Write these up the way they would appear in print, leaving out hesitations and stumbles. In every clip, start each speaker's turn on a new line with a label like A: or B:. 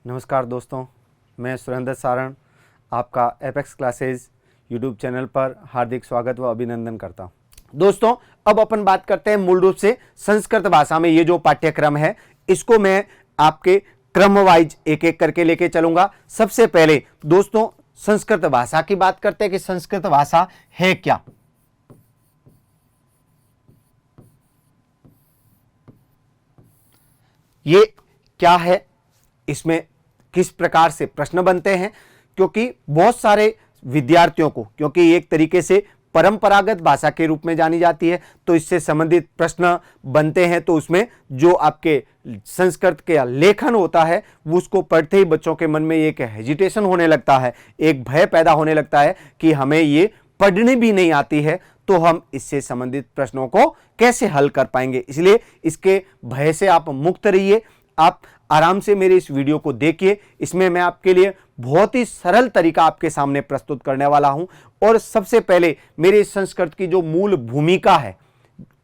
A: नमस्कार दोस्तों, मैं सुरेंद्र सारण आपका एपेक्स क्लासेस यूट्यूब चैनल पर हार्दिक स्वागत व अभिनंदन करता हूं। दोस्तों, अब अपन बात करते हैं मूल रूप से संस्कृत भाषा में ये जो पाठ्यक्रम है इसको मैं आपके क्रम वाइज एक एक करके लेके चलूंगा। सबसे पहले दोस्तों संस्कृत भाषा की बात करते हैं कि संस्कृत भाषा है क्या। ये क्या है, इसमें किस प्रकार से प्रश्न बनते हैं, क्योंकि बहुत सारे विद्यार्थियों को, क्योंकि एक तरीके से परंपरागत भाषा के रूप में जानी जाती है, तो इससे संबंधित प्रश्न बनते हैं। तो उसमें जो आपके संस्कृत के लेखन होता है वो उसको पढ़ते ही बच्चों के मन में एक हेजिटेशन होने लगता है, एक भय पैदा होने लगता है कि हमें ये पढ़नी भी नहीं आती है, तो हम इससे संबंधित प्रश्नों को कैसे हल कर पाएंगे। इसलिए इसके भय से आप मुक्त रहिए, आप आराम से मेरे इस वीडियो को देखिए। इसमें मैं आपके लिए बहुत ही सरल तरीका आपके सामने प्रस्तुत करने वाला हूं। और सबसे पहले मेरे संस्कृत की जो मूल भूमिका है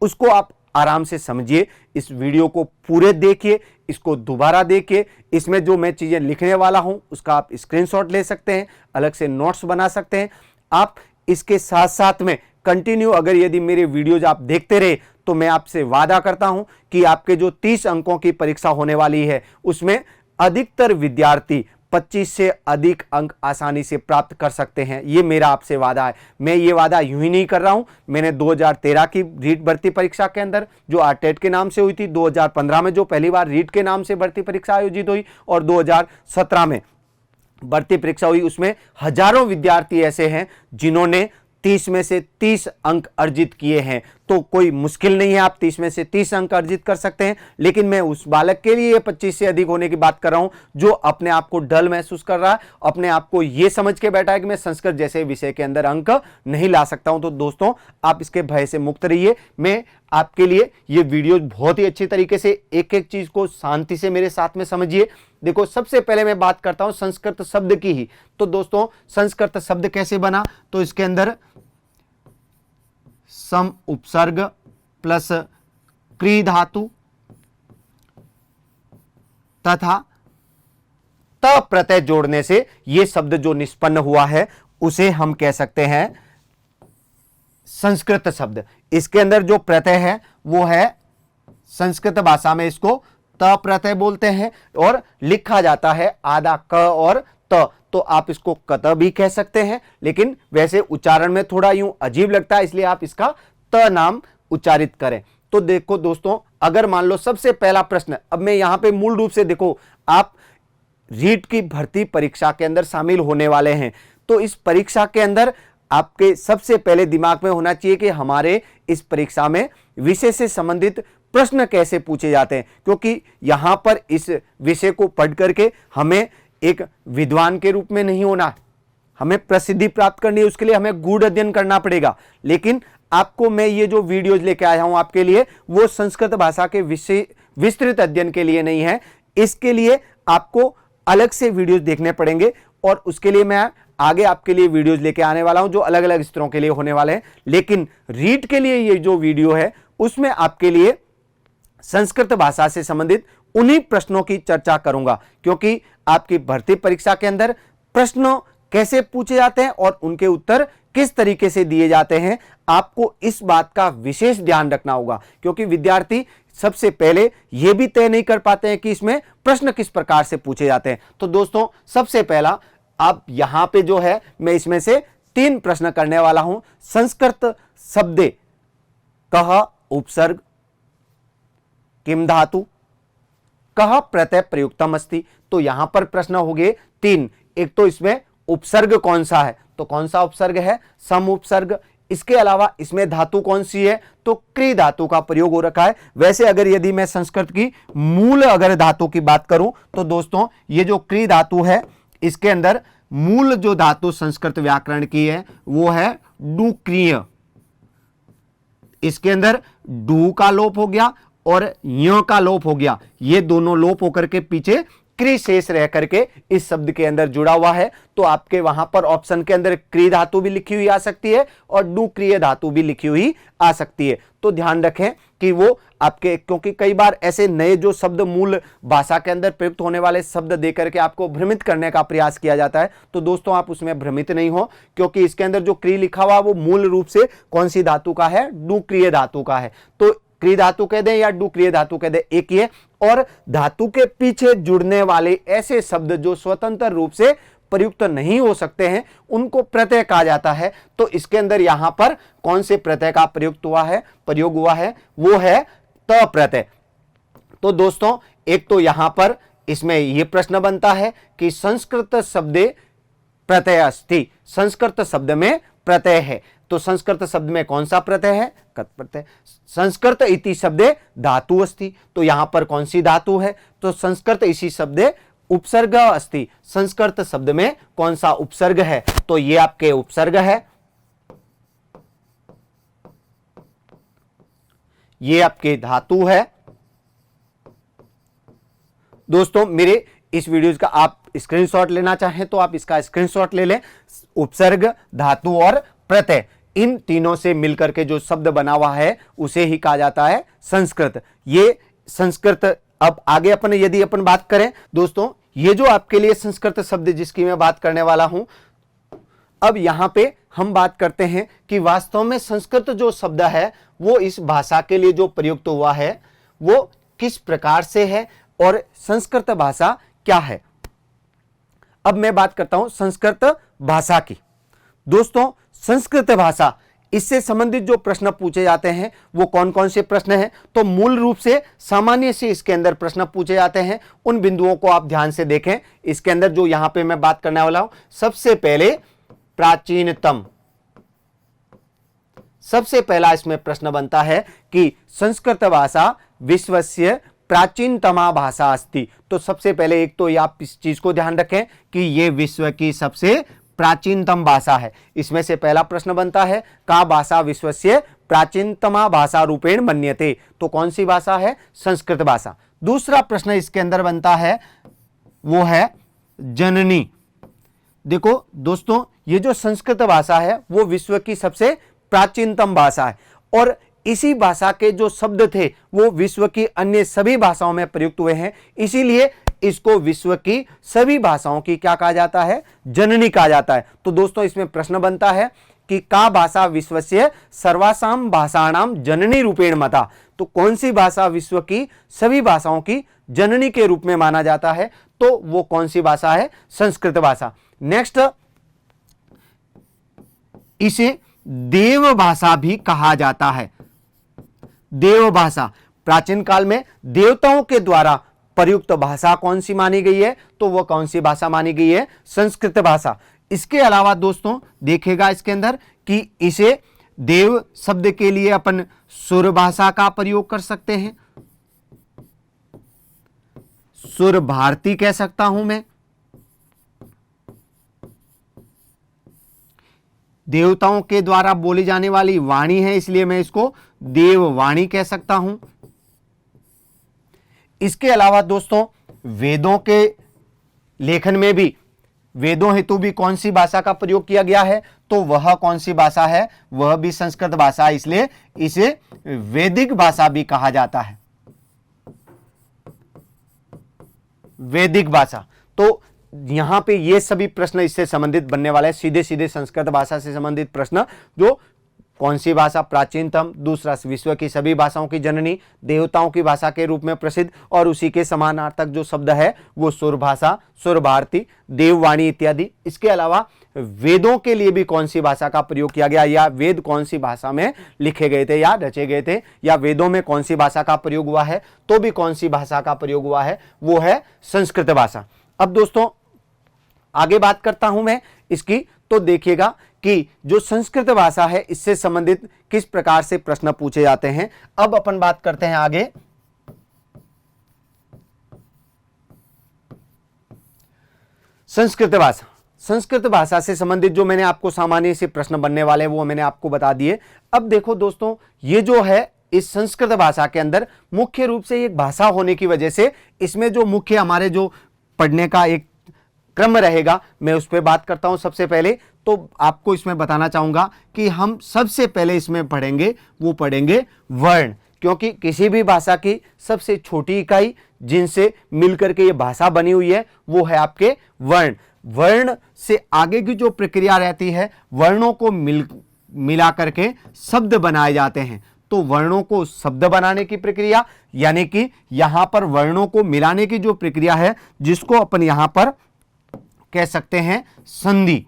A: उसको आप आराम से समझिए। इस वीडियो को पूरे देखिए, इसको दोबारा देखिए। इसमें जो मैं चीजें लिखने वाला हूं उसका आप स्क्रीनशॉट ले सकते हैं, अलग से नोट्स बना सकते हैं। आप इसके साथ साथ में कंटिन्यू अगर यदि मेरे वीडियोज आप देखते रहे तो मैं आपसे वादा करता हूं कि आपके जो 30 अंकों की परीक्षा होने वाली है उसमें अधिकतर विद्यार्थी 25 से अधिक अंक आसानी से प्राप्त कर सकते हैं। ये मेरा आपसे वादा है। मैं ये वादा यूं ही नहीं कर रहा हूं। मैंने 2013 की रीट भर्ती परीक्षा के अंदर जो आरटेट के नाम से हुई थी, 2015 में जो पहली बार रीट के नाम से भर्ती परीक्षा आयोजित हुई और 2017 में भर्ती परीक्षा हुई, उसमें हजारों विद्यार्थी ऐसे हैं जिन्होंने 30 में से 30 अंक अर्जित किए हैं। तो कोई मुश्किल नहीं है, आप 30 में से 30 अंक अर्जित कर सकते हैं। लेकिन मैं उस बालक के लिए 25 से अधिक होने की बात कर रहा हूं जो अपने आप को डल महसूस कर रहा है, अपने आप को यह समझ के बैठा है कि मैं संस्कृत जैसे विषय के अंदर अंक नहीं ला सकता हूं। तो दोस्तों आप इसके भय से मुक्त रहिए। मैं आपके लिए ये वीडियो बहुत ही अच्छी तरीके से एक एक चीज को शांति से मेरे साथ में समझिए। देखो, सबसे पहले मैं बात करता हूं संस्कृत शब्द की ही। तो दोस्तों संस्कृत शब्द कैसे बना, तो इसके अंदर सम उपसर्ग प्लस क्री धातु तथा त प्रत्यय जोड़ने से यह शब्द जो निष्पन्न हुआ है उसे हम कह सकते हैं संस्कृत शब्द। इसके अंदर जो प्रत्यय है वो है, संस्कृत भाषा में इसको त प्रत्यय बोलते हैं और लिखा जाता है आधा क और त। तो आप इसको कत भी कह सकते हैं, लेकिन वैसे उच्चारण में थोड़ा यूं अजीब लगता है, इसलिए आप इसका त नाम उच्चारित करें। तो देखो दोस्तों, अगर मान लो सबसे पहला प्रश्न, अब मैं यहां पे मूल रूप से देखो, आप रीट की भर्ती परीक्षा के अंदर शामिल होने वाले हैं, तो इस परीक्षा के अंदर आपके सबसे पहले दिमाग में होना चाहिए कि हमारे इस परीक्षा में विषय से संबंधित प्रश्न कैसे पूछे जाते हैं। क्योंकि यहां पर इस विषय को पढ़ करके हमें एक विद्वान के रूप में नहीं होना, हमें प्रसिद्धि प्राप्त करनी है, उसके लिए हमें गूढ़ अध्ययन करना पड़ेगा। लेकिन आपको मैं ये जो वीडियोज लेके आया हूं आपके लिए, वो संस्कृत भाषा के विषय विस्तृत अध्ययन के लिए नहीं है। इसके लिए आपको अलग से वीडियोज देखने पड़ेंगे और उसके लिए मैं आगे आपके लिए वीडियोज लेके आने वाला हूं जो अलग अलग स्तरों के लिए होने वाले हैं। लेकिन रीट के लिए ये जो वीडियो है उसमें आपके लिए संस्कृत भाषा से संबंधित उन्हीं प्रश्नों की चर्चा करूंगा, क्योंकि आपकी भर्ती परीक्षा के अंदर प्रश्न कैसे पूछे जाते हैं और उनके उत्तर किस तरीके से दिए जाते हैं, आपको इस बात का विशेष ध्यान रखना होगा। क्योंकि विद्यार्थी सबसे पहले यह भी तय नहीं कर पाते हैं कि इसमें प्रश्न किस प्रकार से पूछे जाते हैं। तो दोस्तों सबसे पहला आप यहां पे जो है, मैं इसमें से 3 प्रश्न करने वाला हूं। संस्कृत शब्दे कह उपसर्ग किम धातु कह प्रत्यय प्रयुक्तम अस्ति। तो यहां पर प्रश्न हो गए 3। एक तो इसमें उपसर्ग कौन सा है, तो कौन सा उपसर्ग है, सम उपसर्ग। इसके अलावा इसमें धातु कौन सी है, तो क्री धातु का प्रयोग हो रखा है। वैसे अगर यदि मैं संस्कृत की मूल अगर धातु की बात करूं तो दोस्तों ये जो क्री धातु है, इसके अंदर मूल जो धातु संस्कृत व्याकरण की है वो है डुक्रिय। इसके अंदर डू का लोप हो गया और य का लोप हो गया, ये दोनों लोप होकर के पीछे क्री शेष रह करके इस शब्द के अंदर जुड़ा हुआ है। तो आपके वहां पर ऑप्शन के अंदर क्री धातु भी लिखी हुई आ सकती है और डू क्रिय धातु भी लिखी हुई आ सकती है। तो ध्यान रखें कि वो आपके, क्योंकि कई बार ऐसे नए जो शब्द मूल भाषा के अंदर प्रयुक्त होने वाले शब्द देकर के आपको भ्रमित करने का प्रयास किया जाता है। तो दोस्तों आप उसमें भ्रमित नहीं हो, क्योंकि इसके अंदर जो क्री लिखा हुआ वो मूल रूप से कौन सी धातु का है, डू क्रिय धातु का है। तो क्री धातु कह दें या डू क्रिय धातु कह दें, एक ही है। और धातु के पीछे जुड़ने वाले ऐसे शब्द जो स्वतंत्र रूप से प्रयुक्त नहीं हो सकते हैं उनको प्रत्यय कहा जाता है। तो इसके अंदर यहां पर कौन से प्रत्यय का प्रयोग हुआ है, वो है त प्रत्यय। तो दोस्तों एक तो यहां पर इसमें यह प्रश्न बनता है कि संस्कृत शब्दे प्रत्यय अस्ति, संस्कृत शब्द में प्रत्यय है। तो संस्कृत शब्द में कौन सा प्रत्यय है, कत प्रत्यय। संस्कृत इति शब्दे धातु अस्ति, तो यहां पर कौन सी धातु है, तो संस्कृत इसी शब्दे उपसर्ग अस्ति, संस्कृत शब्द में कौन सा उपसर्ग है, तो ये आपके उपसर्ग है, ये आपके धातु है। दोस्तों मेरे इस वीडियो का आप स्क्रीनशॉट लेना चाहें तो आप इसका स्क्रीनशॉट ले लें। उपसर्ग, धातु और प्रत्यय, इन तीनों से मिलकर के जो शब्द बना हुआ है उसे ही कहा जाता है संस्कृत। ये संस्कृत। अब आगे यदि अपन बात करें दोस्तों, ये जो आपके लिए संस्कृत शब्द जिसकी मैं बात करने वाला हूं, अब यहां पे हम बात करते हैं कि वास्तव में संस्कृत जो शब्द है वो इस भाषा के लिए जो प्रयुक्त हुआ है वो किस प्रकार से है और संस्कृत भाषा क्या है। अब मैं बात करता हूं संस्कृत भाषा की। दोस्तों संस्कृत भाषा, इससे संबंधित जो प्रश्न पूछे जाते हैं वो कौन कौन से प्रश्न हैं, तो मूल रूप से सामान्य से इसके अंदर प्रश्न पूछे जाते हैं। उन बिंदुओं को आप ध्यान से देखें। इसके अंदर जो यहां पे मैं बात करने वाला हूं, सबसे पहले प्राचीनतम, सबसे पहला इसमें प्रश्न बनता है कि संस्कृत भाषा विश्वस्य प्राचीनतमा भाषा अस्ति। तो सबसे पहले एक तो आप इस चीज को ध्यान रखें कि यह विश्व की सबसे प्राचीनतम भाषा है। इसमें से पहला प्रश्न बनता है का भाषा विश्वस्य प्राचीनतमा भाषा रूपेण मन्यते, तो कौन सी भाषा है, संस्कृत भाषा। दूसरा प्रश्न इसके अंदर बनता है वो है जननी। देखो दोस्तों ये जो संस्कृत भाषा है वो विश्व की सबसे प्राचीनतम भाषा है और इसी भाषा के जो शब्द थे वो विश्व की अन्य सभी भाषाओं में प्रयुक्त हुए हैं, इसीलिए इसको विश्व की सभी भाषाओं की क्या कहा जाता है, जननी कहा जाता है। तो दोस्तों इसमें प्रश्न बनता है कि का भाषा विश्वस्य सर्वासाम भाषाणाम जननी रूपेण मता, तो कौन सी भाषा विश्व की सभी भाषाओं की जननी के रूप में माना जाता है, तो वो कौन सी भाषा है, संस्कृत भाषा। नेक्स्ट, इसे देव भाषा भी कहा जाता है। देव भाषा, प्राचीन काल में देवताओं के द्वारा प्रयुक्त भाषा कौन सी मानी गई है, तो वह कौन सी भाषा मानी गई है, संस्कृत भाषा। इसके अलावा दोस्तों देखिएगा इसके अंदर कि इसे देव शब्द के लिए अपन सुर भाषा का प्रयोग कर सकते हैं, सुर भारती कह सकता हूं मैं। देवताओं के द्वारा बोली जाने वाली वाणी है इसलिए मैं इसको देववाणी कह सकता हूं। इसके अलावा दोस्तों वेदों के लेखन में भी, वेदों हेतु भी कौन सी भाषा का प्रयोग किया गया है, तो वह कौन सी भाषा है, वह भी संस्कृत भाषा, इसलिए इसे वैदिक भाषा भी कहा जाता है, वैदिक भाषा। तो यहां पे ये सभी प्रश्न इससे संबंधित बनने वाले हैं, सीधे सीधे संस्कृत भाषा से संबंधित प्रश्न, जो कौन सी भाषा प्राचीनतम, दूसरा विश्व की सभी भाषाओं की जननी, देवताओं की भाषा के रूप में प्रसिद्ध, और उसी के समानार्थक जो शब्द है वो सुर भाषा, सुर भारती, देववाणी इत्यादि। इसके अलावा वेदों के लिए भी कौन सी भाषा का प्रयोग किया गया, या वेद कौन सी भाषा में लिखे गए थे या रचे गए थे, या वेदों में कौन सी भाषा का प्रयोग हुआ है, तो भी कौन सी भाषा का प्रयोग हुआ है, वो है संस्कृत भाषा। अब दोस्तों आगे बात करता हूं मैं इसकी, तो देखिएगा कि जो संस्कृत भाषा है इससे संबंधित किस प्रकार से प्रश्न पूछे जाते हैं। अब अपन बात करते हैं आगे संस्कृत भाषा। संस्कृत भाषा से संबंधित जो मैंने आपको सामान्य से प्रश्न बनने वाले हैं वो मैंने आपको बता दिए। अब देखो दोस्तों ये जो है इस संस्कृत भाषा के अंदर मुख्य रूप से एक भाषा होने की वजह से इसमें जो मुख्य हमारे जो पढ़ने का एक क्रम रहेगा, मैं उस पर बात करता हूं। सबसे पहले तो आपको इसमें बताना चाहूंगा कि हम सबसे पहले इसमें पढ़ेंगे, वो पढ़ेंगे वर्ण, क्योंकि किसी भी भाषा की सबसे छोटी इकाई जिनसे मिलकर के ये भाषा बनी हुई है वो है आपके वर्ण। वर्ण से आगे की जो प्रक्रिया रहती है, वर्णों को मिला करके शब्द बनाए जाते हैं। तो वर्णों को शब्द बनाने की प्रक्रिया, यानी कि यहां पर वर्णों को मिलाने की जो प्रक्रिया है, जिसको अपन यहां पर कह सकते हैं संधि।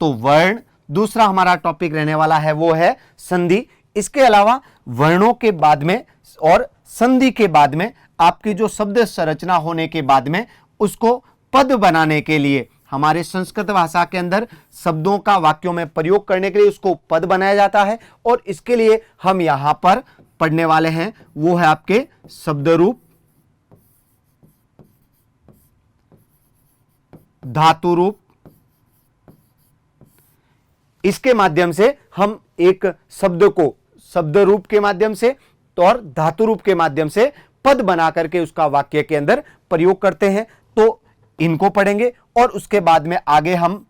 A: तो वर्ण दूसरा हमारा टॉपिक रहने वाला है, वो है संधि। इसके अलावा वर्णों के बाद में और संधि के बाद में आपकी जो शब्द संरचना होने के बाद में उसको पद बनाने के लिए, हमारे संस्कृत भाषा के अंदर शब्दों का वाक्यों में प्रयोग करने के लिए उसको पद बनाया जाता है। और इसके लिए हम यहां पर पढ़ने वाले हैं, वो है आपके शब्द रूप, धातु रूप। इसके माध्यम से हम एक शब्द को शब्द रूप के माध्यम से और धातु रूप के माध्यम से पद बना करके उसका वाक्य के अंदर प्रयोग करते हैं। तो इनको पढ़ेंगे और उसके बाद में आगे हम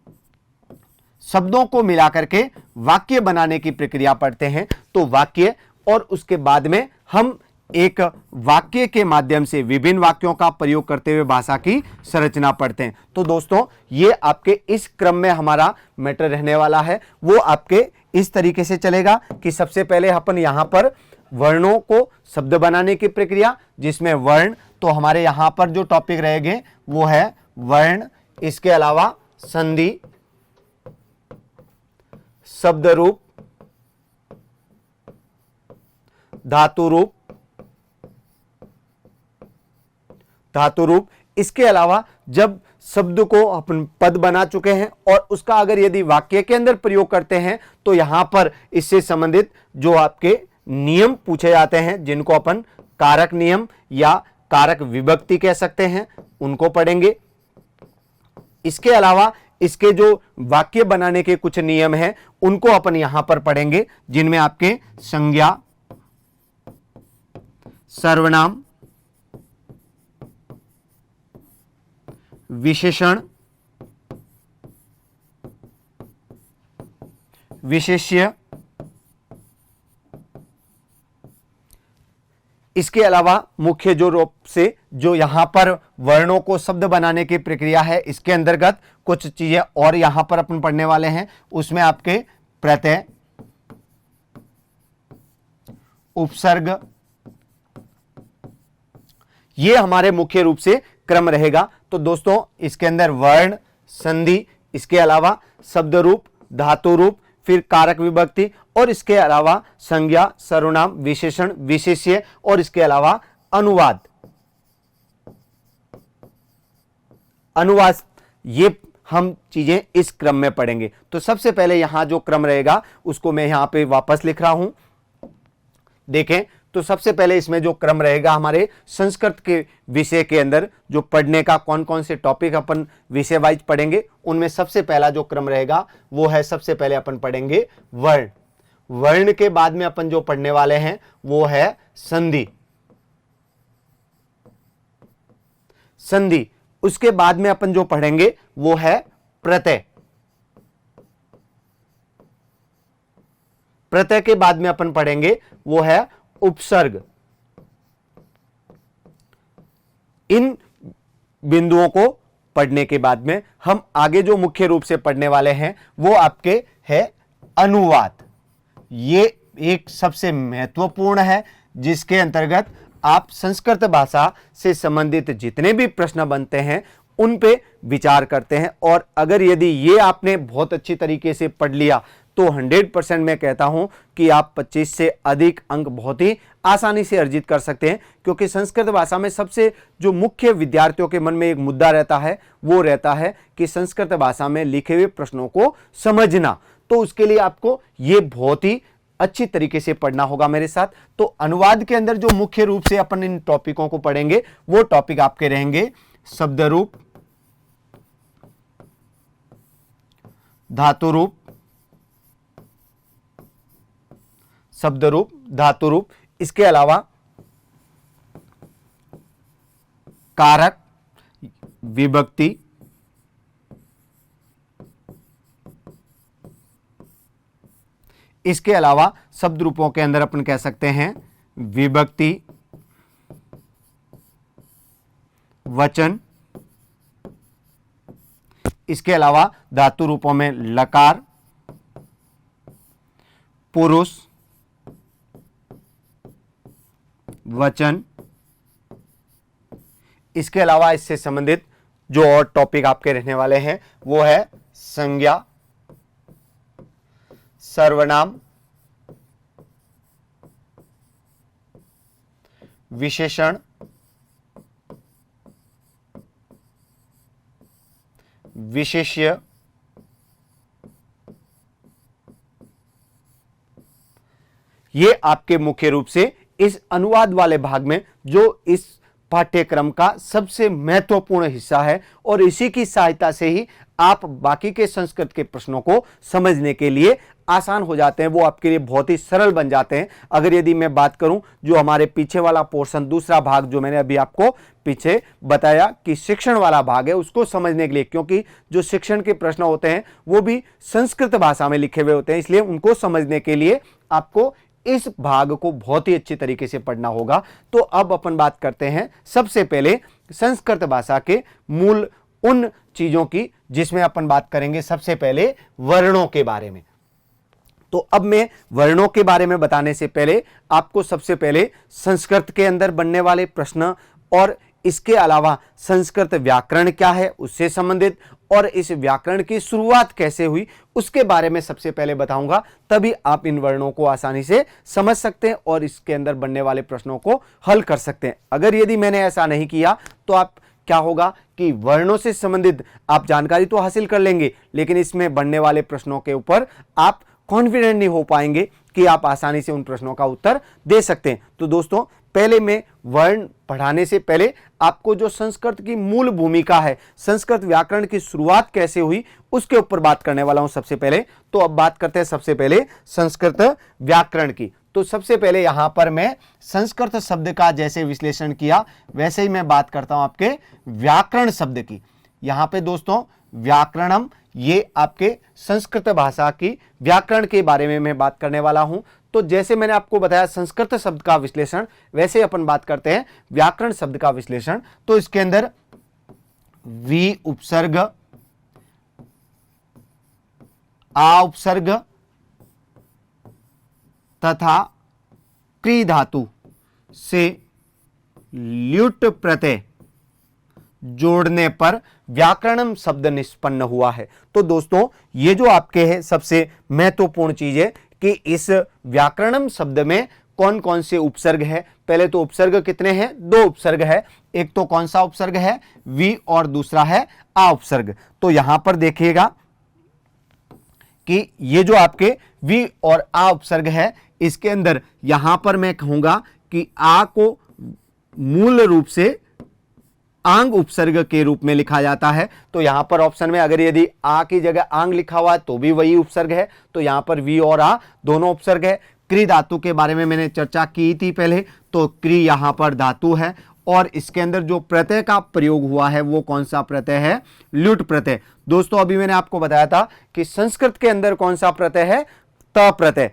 A: शब्दों को मिला करके वाक्य बनाने की प्रक्रिया पढ़ते हैं। तो वाक्य, और उसके बाद में हम एक वाक्य के माध्यम से विभिन्न वाक्यों का प्रयोग करते हुए भाषा की संरचना पढ़ते हैं। तो दोस्तों, ये आपके इस क्रम में हमारा मैटर रहने वाला है। वो आपके इस तरीके से चलेगा कि सबसे पहले अपन यहां पर वर्णों को शब्द बनाने की प्रक्रिया, जिसमें वर्ण, तो हमारे यहां पर जो टॉपिक रहेंगे वो है वर्ण। इसके अलावा संधि, शब्द रूप, धातु रूप, धातु रूप। इसके अलावा जब शब्द को अपन पद बना चुके हैं और उसका अगर यदि वाक्य के अंदर प्रयोग करते हैं तो यहां पर इससे संबंधित जो आपके नियम पूछे जाते हैं, जिनको अपन कारक नियम या कारक विभक्ति कह सकते हैं, उनको पढ़ेंगे। इसके अलावा इसके जो वाक्य बनाने के कुछ नियम हैं उनको अपन यहां पर पढ़ेंगे, जिनमें आपके संज्ञा, सर्वनाम, विशेषण, विशेष्य। इसके अलावा मुख्य जो रूप से जो यहां पर वर्णों को शब्द बनाने की प्रक्रिया है, इसके अंतर्गत कुछ चीजें और यहां पर अपन पढ़ने वाले हैं। उसमें आपके प्रत्यय, उपसर्ग, ये हमारे मुख्य रूप से क्रम रहेगा। तो दोस्तों, इसके अंदर वर्ण, संधि, इसके अलावा शब्द रूप, धातु रूप, फिर कारक विभक्ति, और इसके अलावा संज्ञा, सर्वनाम, विशेषण, विशेष्य, और इसके अलावा अनुवाद। अनुवाद, ये हम चीजें इस क्रम में पढ़ेंगे। तो सबसे पहले यहां जो क्रम रहेगा उसको मैं यहां पे वापस लिख रहा हूं। देखें, तो सबसे पहले इसमें जो क्रम रहेगा हमारे संस्कृत के विषय के अंदर जो पढ़ने का कौन कौन से टॉपिक अपन विषय वाइज पढ़ेंगे, उनमें सबसे पहला जो क्रम रहेगा वो है, सबसे पहले अपन पढ़ेंगे वर्ण। वर्ण के बाद में अपन जो पढ़ने वाले हैं वो है संधि। संधि, उसके बाद में अपन जो पढ़ेंगे वो है प्रत्यय। प्रत्यय के बाद में अपन पढ़ेंगे वो है उपसर्ग। इन बिंदुओं को पढ़ने के बाद में हम आगे जो मुख्य रूप से पढ़ने वाले हैं वो आपके है अनुवाद। ये एक सबसे महत्वपूर्ण है, जिसके अंतर्गत आप संस्कृत भाषा से संबंधित जितने भी प्रश्न बनते हैं उन पे विचार करते हैं। और अगर यदि ये आपने बहुत अच्छी तरीके से पढ़ लिया तो 100% मैं कहता हूं कि आप 25 से अधिक अंक बहुत ही आसानी से अर्जित कर सकते हैं। क्योंकि संस्कृत भाषा में सबसे जो मुख्य विद्यार्थियों के मन में एक मुद्दा रहता है वो रहता है कि संस्कृत भाषा में लिखे हुए प्रश्नों को समझना। तो उसके लिए आपको ये बहुत ही अच्छी तरीके से पढ़ना होगा मेरे साथ। तो अनुवाद के अंदर जो मुख्य रूप से अपन इन टॉपिकों को पढ़ेंगे वो टॉपिक आपके रहेंगे शब्द रूप, धातु रूप, शब्द रूप, धातु रूप। इसके अलावा कारक, विभक्ति, इसके अलावा शब्द रूपों के अंदर अपन कह सकते हैं विभक्ति, वचन, इसके अलावा धातु रूपों में लकार, पुरुष, वचन, इसके अलावा इससे संबंधित जो और टॉपिक आपके रहने वाले हैं वो है संज्ञा, सर्वनाम, विशेषण, विशेष्य, ये आपके मुख्य रूप से इस अनुवाद वाले भाग में जो इस पाठ्यक्रम का सबसे महत्वपूर्ण हिस्सा है और इसी की सहायता से ही आप बाकी के संस्कृत के प्रश्नों को समझने के लिए आसान हो जाते हैं, वो आपके लिए बहुत ही सरल बन जाते हैं। अगर यदि मैं बात करूं जो हमारे पीछे वाला पोर्शन, दूसरा भाग जो मैंने अभी आपको पीछे बताया कि शिक्षण वाला भाग है, उसको समझने के लिए, क्योंकि जो शिक्षण के प्रश्न होते हैं वो भी संस्कृत भाषा में लिखे हुए होते हैं, इसलिए उनको समझने के लिए आपको इस भाग को बहुत ही अच्छी तरीके से पढ़ना होगा। तो अब अपन बात करते हैं सबसे पहले संस्कृत भाषा के मूल उन चीजों की जिसमें अपन बात करेंगे सबसे पहले वर्णों के बारे में। तो अब मैं वर्णों के बारे में बताने से पहले आपको सबसे पहले संस्कृत के अंदर बनने वाले प्रश्न और इसके अलावा संस्कृत व्याकरण क्या है उससे संबंधित और इस व्याकरण की शुरुआत कैसे हुई उसके बारे में सबसे पहले बताऊंगा, तभी आप इन वर्णों को आसानी से समझ सकते हैं और इसके अंदर बनने वाले प्रश्नों को हल कर सकते हैं। अगर यदि मैंने ऐसा नहीं किया तो आप क्या होगा कि वर्णों से संबंधित आप जानकारी तो हासिल कर लेंगे, लेकिन इसमें बनने वाले प्रश्नों के ऊपर आप कॉन्फिडेंट नहीं हो पाएंगे कि आप आसानी से उन प्रश्नों का उत्तर दे सकते हैं। तो दोस्तों, पहले मैं वर्ण पढ़ाने से पहले आपको जो संस्कृत की मूल भूमिका है, संस्कृत व्याकरण की शुरुआत कैसे हुई, उसके ऊपर बात करने वाला हूं सबसे पहले। तो अब बात करते हैं सबसे पहले संस्कृत व्याकरण की। तो सबसे पहले यहां पर मैं संस्कृत शब्द का जैसे विश्लेषण किया वैसे ही मैं बात करता हूं आपके व्याकरण शब्द की। यहां पे दोस्तों व्याकरणम, ये आपके संस्कृत भाषा की व्याकरण के बारे में मैं बात करने वाला हूं। तो जैसे मैंने आपको बताया संस्कृत शब्द का विश्लेषण, वैसे अपन बात करते हैं व्याकरण शब्द का विश्लेषण। तो इसके अंदर वी उपसर्ग, आ उपसर्ग तथा क्री धातु से ल्युट प्रत्यय जोड़ने पर व्याकरणम शब्द निष्पन्न हुआ है। तो दोस्तों, ये जो आपके है सबसे महत्वपूर्ण चीज है कि इस व्याकरणम शब्द में कौन कौन से उपसर्ग है। पहले तो उपसर्ग कितने हैं? 2 उपसर्ग है। एक तो कौन सा उपसर्ग है? वी, और दूसरा है आ उपसर्ग। तो यहां पर देखिएगा कि ये जो आपके वी और आ उपसर्ग है, इसके अंदर यहां पर मैं कहूंगा कि आ को मूल रूप से आंग उपसर्ग के रूप में लिखा जाता है। तो यहां पर ऑप्शन में अगर यदि आ की जगह आंग लिखा हुआ है तो भी वही उपसर्ग है। तो यहां पर वी और आ दोनों उपसर्ग है। क्री धातु के बारे में मैंने चर्चा की थी पहले, तो क्री यहां पर धातु है और इसके अंदर जो प्रत्यय का प्रयोग हुआ है वो कौन सा प्रत्यय है? ल्युट प्रत्यय। दोस्तों, अभी मैंने आपको बताया था कि संस्कृत के अंदर कौन सा प्रत्यय है? त प्रत्यय।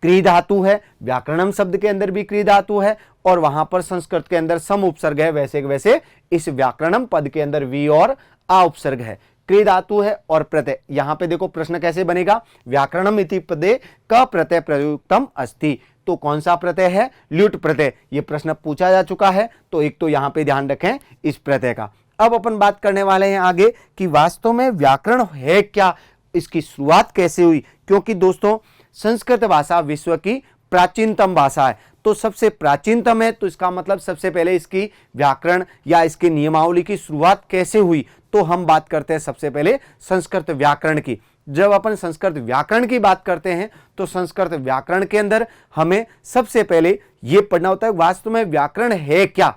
A: क्री धातु है, व्याकरणम शब्द के अंदर भी क्री धातु है और वहां पर संस्कृत के अंदर सम उपसर्ग है, वैसे वैसे इस व्याकरणम पद के अंदर वी और आ उपसर्ग है, क्री धातु है और प्रत्यय। यहां पे देखो प्रश्न कैसे बनेगा, व्याकरणम इति पदे क प्रत्यय प्रयुक्तम अस्ति। तो कौन सा प्रत्यय है? ल्युट प्रत्यय। ये प्रश्न पूछा जा चुका है, तो एक तो यहां पे ध्यान रखें इस प्रत्यय का। अब अपन बात करने वाले हैं आगे कि वास्तव में व्याकरण है क्या, इसकी शुरुआत कैसे हुई। क्योंकि दोस्तों, संस्कृत भाषा विश्व की प्राचीनतम भाषा है, तो सबसे प्राचीनतम है, तो इसका मतलब सबसे पहले इसकी व्याकरण या इसकी नियमावली की शुरुआत कैसे हुई। तो हम बात करते हैं सबसे पहले संस्कृत व्याकरण की। जब अपन संस्कृत व्याकरण की बात करते हैं तो संस्कृत व्याकरण के अंदर हमें सबसे पहले यह पढ़ना होता है वास्तव में व्याकरण है क्या,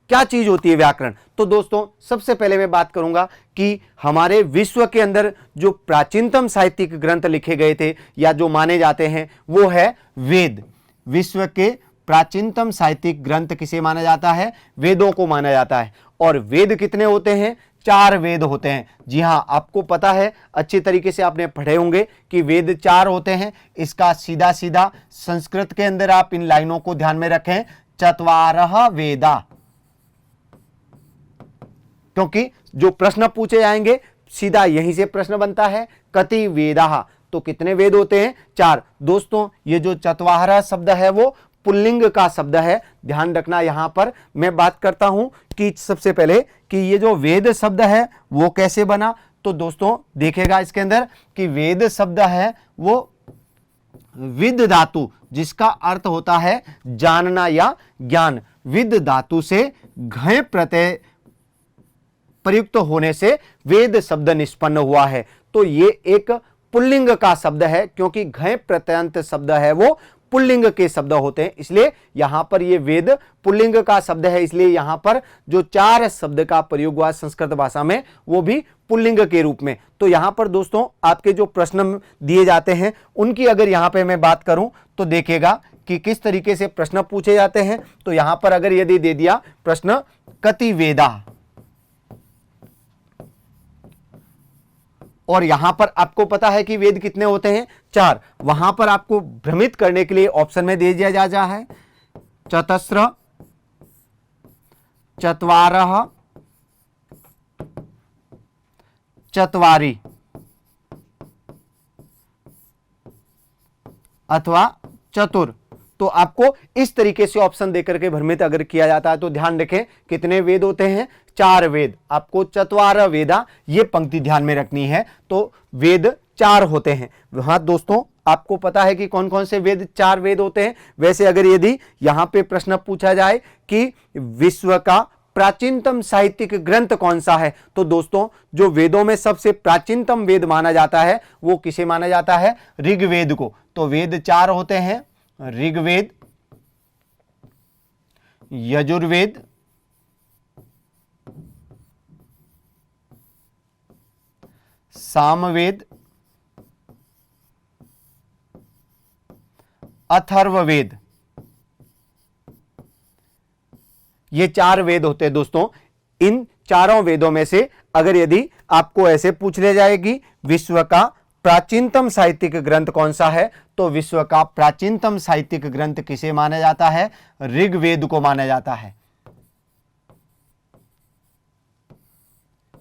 A: क्या चीज होती है व्याकरण। तो दोस्तों, सबसे पहले मैं बात करूंगा कि हमारे विश्व के अंदर जो प्राचीनतम साहित्यिक ग्रंथ लिखे गए थे या जो माने जाते हैं वो है वेद। विश्व के प्राचीनतम साहित्यिक ग्रंथ किसे माना जाता है? वेदों को माना जाता है। और वेद कितने होते हैं? 4 वेद होते हैं। जी हाँ, आपको पता है, अच्छी तरीके से आपने पढ़े होंगे कि वेद 4 होते हैं। इसका सीधा सीधा संस्कृत के अंदर आप इन लाइनों को ध्यान में रखें, चत्वारः वेदा, क्योंकि जो प्रश्न पूछे जाएंगे सीधा यहीं से प्रश्न बनता है, कति वेदाः, तो कितने वेद होते हैं? 4। दोस्तों ये जो चत्वारः शब्द है वो पुल्लिंग का शब्द है, ध्यान रखना। यहां पर मैं बात करता हूं कि सबसे पहले कि ये जो वेद शब्द है वो कैसे बना। तो दोस्तों देखेगा इसके अंदर कि वेद शब्द है वो विद धातु, जिसका अर्थ होता है जानना या ज्ञान, विद धातु से घय प्रत्यय प्रयुक्त होने से वेद शब्द निष्पन्न हुआ है। तो ये एक पुल्लिंग का शब्द है, क्योंकि घय प्रत्यंत शब्द है वो पुल्लिंग के शब्द होते हैं, इसलिए यहां पर ये वेद पुल्लिंग का शब्द है। इसलिए यहां पर जो 4 शब्द का प्रयोग हुआ संस्कृत भाषा में वो भी पुल्लिंग के रूप में। तो यहां पर दोस्तों आपके जो प्रश्न दिए जाते हैं उनकी अगर यहां पे मैं बात करूं तो देखिएगा कि किस तरीके से प्रश्न पूछे जाते हैं। तो यहां पर अगर यदि दे दिया प्रश्न कति वेदा, और यहां पर आपको पता है कि वेद कितने होते हैं? 4। वहां पर आपको भ्रमित करने के लिए ऑप्शन में दे दिया जा है चतस्र, चत्वारः, चत्वारि अथवा चतुर। तो आपको इस तरीके से ऑप्शन देकर के भ्रमित अगर किया जाता है तो ध्यान रखें कितने वेद होते हैं? 4 वेद। आपको चत्वारः वेदा ये पंक्ति ध्यान में रखनी है। तो वेद 4 होते हैं। हाँ दोस्तों, आपको पता है कि कौन कौन से वेद 4 वेद होते हैं। वैसे अगर यदि यहां पे प्रश्न पूछा जाए कि विश्व का प्राचीनतम साहित्यिक ग्रंथ कौन सा है, तो दोस्तों जो वेदों में सबसे प्राचीनतम वेद माना जाता है वो किसे माना जाता है? ऋग्वेद को। तो वेद 4 होते हैं, ऋग्वेद, यजुर्वेद, सामवेद, अथर्ववेद। ये 4 वेद होते हैं दोस्तों। इन चारों वेदों में से अगर यदि आपको ऐसे पूछ ले जाएगी विश्व का प्राचीनतम साहित्यिक ग्रंथ कौन सा है, तो विश्व का प्राचीनतम साहित्यिक ग्रंथ किसे माना जाता है? ऋग्वेद को माना जाता है।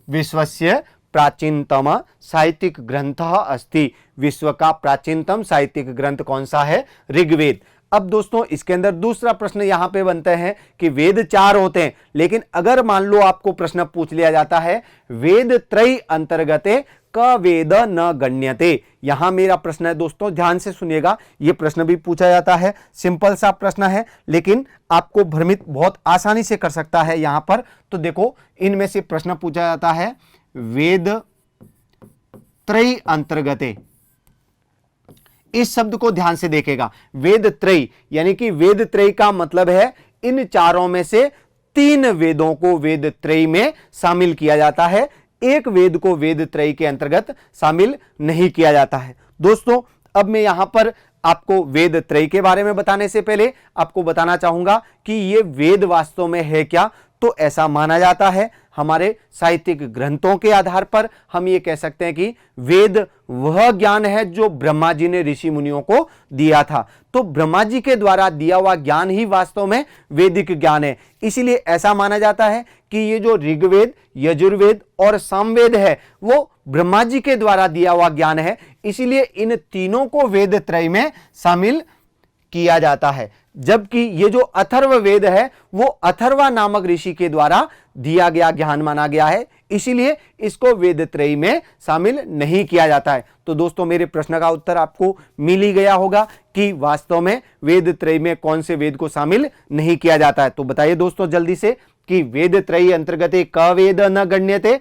A: विश्वस्य प्राचीनतम साहित्यिक ग्रंथ अस्ति, विश्व का प्राचीनतम साहित्यिक ग्रंथ कौन सा है? ऋग्वेद। अब दोस्तों इसके अंदर दूसरा प्रश्न यहां पे बनते हैं कि वेद 4 होते हैं, लेकिन अगर मान लो आपको प्रश्न पूछ लिया जाता है वेद त्रयी अंतर्गते क वेद न गण्यते। यहां मेरा प्रश्न है दोस्तों, ध्यान से सुनिएगा, यह प्रश्न भी पूछा जाता है, सिंपल सा प्रश्न है लेकिन आपको भ्रमित बहुत आसानी से कर सकता है यहां पर। तो देखो इनमें से प्रश्न पूछा जाता है वेद त्रयी अंतर्गते, इस शब्द को ध्यान से देखेगा, वेद त्रयी यानी कि वेद त्रयी का मतलब है इन चारों में से 3 वेदों को वेद त्रयी में शामिल किया जाता है, एक वेद को वेद त्रयी के अंतर्गत शामिल नहीं किया जाता है। दोस्तों अब मैं यहां पर आपको वेद त्रयी के बारे में बताने से पहले आपको बताना चाहूंगा कि ये वेद वास्तव में है क्या। तो ऐसा माना जाता है, हमारे साहित्यिक ग्रंथों के आधार पर हम ये कह सकते हैं कि वेद वह ज्ञान है जो ब्रह्मा जी ने ऋषि मुनियों को दिया था। तो ब्रह्मा जी के द्वारा दिया हुआ ज्ञान ही वास्तव में वैदिक ज्ञान है। इसीलिए ऐसा माना जाता है कि ये जो ऋग्वेद, यजुर्वेद और सामवेद है वो ब्रह्मा जी के द्वारा दिया हुआ ज्ञान है, इसीलिए इन तीनों को वेद त्रय में शामिल किया जाता है। जबकि ये जो अथर्व वेद है वो अथर्वा नामक ऋषि के द्वारा दिया गया ज्ञान माना गया है, इसीलिए इसको वेद त्रयी में शामिल नहीं किया जाता है। तो दोस्तों मेरे प्रश्न का उत्तर आपको मिल ही गया होगा कि वास्तव में वेद त्रयी में कौन से वेद को शामिल नहीं किया जाता है। तो बताइए दोस्तों जल्दी से कि वेद त्रयी अंतर्गते क वेद न गण्यते।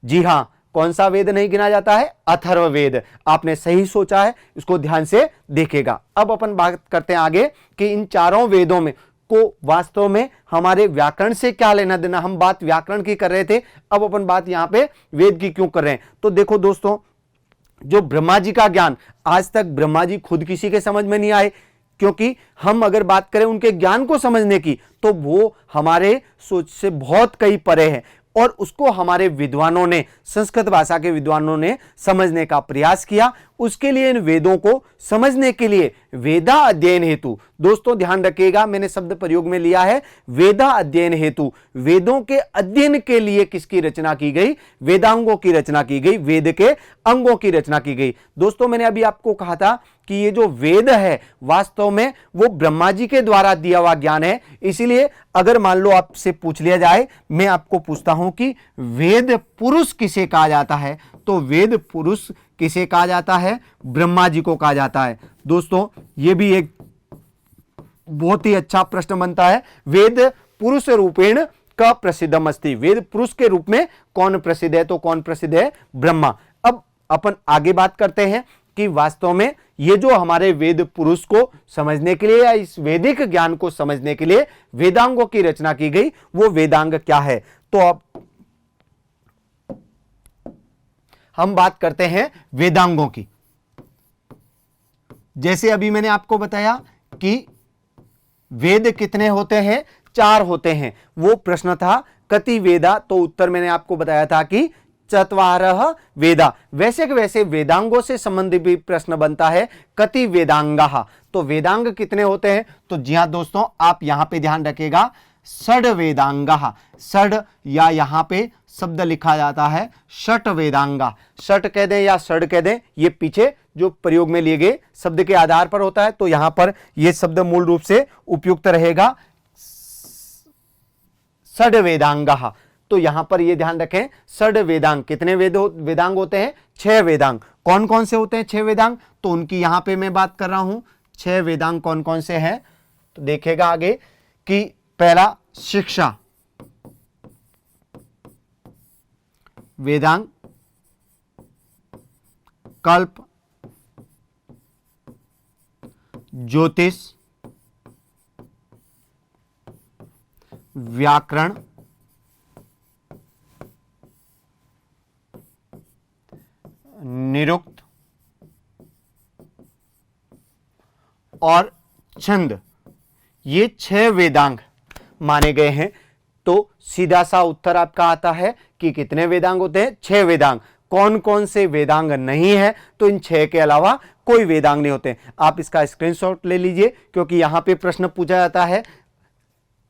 A: जी हां, कौन सा वेद नहीं गिना जाता है? अथर्व वेद। आपने सही सोचा है, इसको ध्यान से देखेगा। अब अपन बात करते हैं आगे कि इन चारों वेदों में को वास्तव में हमारे व्याकरण से क्या लेना देना। हम बात व्याकरण की कर रहे थे, अब अपन बात यहां पे वेद की क्यों कर रहे हैं। तो देखो दोस्तों, जो ब्रह्मा जी का ज्ञान, आज तक ब्रह्मा जी खुद किसी के समझ में नहीं आए, क्योंकि हम अगर बात करें उनके ज्ञान को समझने की तो वो हमारे सोच से बहुत कई परे है और उसको हमारे विद्वानों ने, संस्कृत भाषा के विद्वानों ने समझने का प्रयास किया। उसके लिए इन वेदों को समझने के लिए वेदा अध्ययन हेतु, दोस्तों ध्यान रखिएगा मैंने शब्द प्रयोग में लिया है वेदा अध्ययन हेतु, वेदों के अध्ययन के लिए किसकी रचना की गई? वेदांगों की रचना की गई, वेद के अंगों की रचना की गई। दोस्तों मैंने अभी आपको कहा था कि ये जो वेद है वास्तव में वो ब्रह्मा जी के द्वारा दिया हुआ ज्ञान है। इसीलिए अगर मान लो आपसे पूछ लिया जाए, मैं आपको पूछता हूं कि वेद पुरुष किसे कहा जाता है, तो वेद पुरुष किसे कहा जाता है? ब्रह्मा जी को कहा जाता है। दोस्तों ये भी एक बहुत ही अच्छा प्रश्न बनता है, वेद पुरुष रूपेण का प्रसिद्धम अस्ति, वेद पुरुष के रूप में कौन प्रसिद्ध है? तो कौन प्रसिद्ध है? ब्रह्मा। अब अपन आगे बात करते हैं कि वास्तव में ये जो हमारे वेद पुरुष को समझने के लिए या इस वैदिक ज्ञान को समझने के लिए वेदांगों की रचना की गई, वो वेदांग क्या है? तो अब हम बात करते हैं वेदांगों की। जैसे अभी मैंने आपको बताया कि वेद कितने होते हैं? 4 होते हैं। वो प्रश्न था कति वेदा, तो उत्तर मैंने आपको बताया था कि चत्वारः वेदा। वैसे के वैसे वेदांगों से संबंधित भी प्रश्न बनता है कति वेदांगाः, तो वेदांग कितने होते हैं? तो जी हां दोस्तों, आप यहां पे ध्यान रखिएगा षड वेदांगाः, षड या यहां पे शब्द लिखा जाता है षट वेदांगा, षट कह दें या षड कह दें, ये पीछे जो प्रयोग में लिए गए शब्द के आधार पर होता है, तो यहां पर यह शब्द मूल रूप से उपयुक्त रहेगा षड वेदांगाः। तो यहां पर यह ध्यान रखें षड वेदांग, कितने वेदांग होते हैं? 6 वेदांग। कौन कौन से होते हैं 6 वेदांग? तो उनकी यहां पे मैं बात कर रहा हूं 6 वेदांग कौन कौन से हैं। तो देखेगा आगे कि पहला शिक्षा वेदांग, कल्प, ज्योतिष, व्याकरण, निरुक्त और छंद, ये 6 वेदांग माने गए हैं। तो सीधा सा उत्तर आपका आता है कि कितने वेदांग होते हैं? 6 वेदांग। कौन कौन से वेदांग नहीं है? तो इन 6 के अलावा कोई वेदांग नहीं होते। आप इसका स्क्रीनशॉट ले लीजिए, क्योंकि यहां पे प्रश्न पूछा जाता है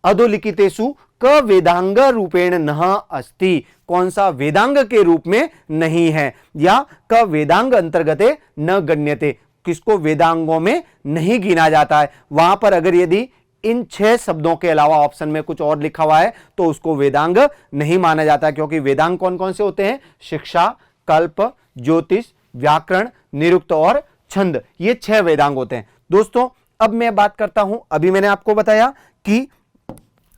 A: अधोलिखितेषु क वेदांग रूपेण न अस्ति, कौन सा वेदांग के रूप में नहीं है, या क वेदांग अंतर्गते न गण्यते, किसको वेदांगों में नहीं गिना जाता है। वहां पर अगर यदि इन 6 शब्दों के अलावा ऑप्शन में कुछ और लिखा हुआ है तो उसको वेदांग नहीं माना जाता, क्योंकि वेदांग कौन कौन से होते हैं? शिक्षा, कल्प, ज्योतिष, व्याकरण, निरुक्त और छंद, ये 6 वेदांग होते हैं। दोस्तों अब मैं बात करता हूं, अभी मैंने आपको बताया कि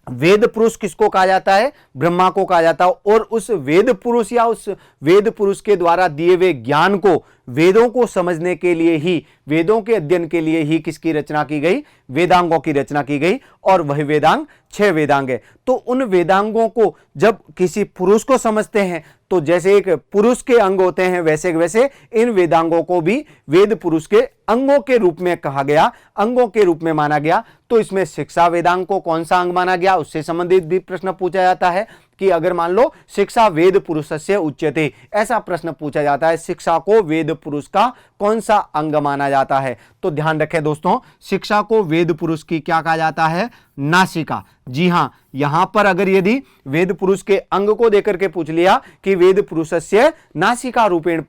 A: वेद पुरुष किसको कहा जाता है? ब्रह्मा को कहा जाता है। और उस वेद पुरुष या उस वेद पुरुष के द्वारा दिए हुए ज्ञान को, वेदों को समझने के लिए ही, वेदों के अध्ययन के लिए ही किसकी रचना की गई? वेदांगों की रचना की गई, और वही वेदांग 6 वेदांग है। तो उन वेदांगों को जब किसी पुरुष को समझते हैं तो जैसे एक पुरुष के अंग होते हैं, वैसे वैसे इन वेदांगों को भी वेद पुरुष के अंगों के रूप में कहा गया, अंगों के रूप में माना गया। तो इसमें शिक्षा वेदांग को कौन सा अंग माना गया, उससे संबंधित भी प्रश्न पूछा जाता है कि अगर मान लो शिक्षा वेद पुरुषस्य उच्यते, ऐसा प्रश्न पूछा जाता है, शिक्षा को वेद पुरुष का कौन सा अंग माना जाता है? तो ध्यान रखें दोस्तों, शिक्षा को वेद पुरुष की क्या कहा जाता है? नासिका। जी हां, यहां पर अगर यदि वेद पुरुष के अंग को देकर के पूछ लिया कि वेद पुरुषस्य नासिका रूपेण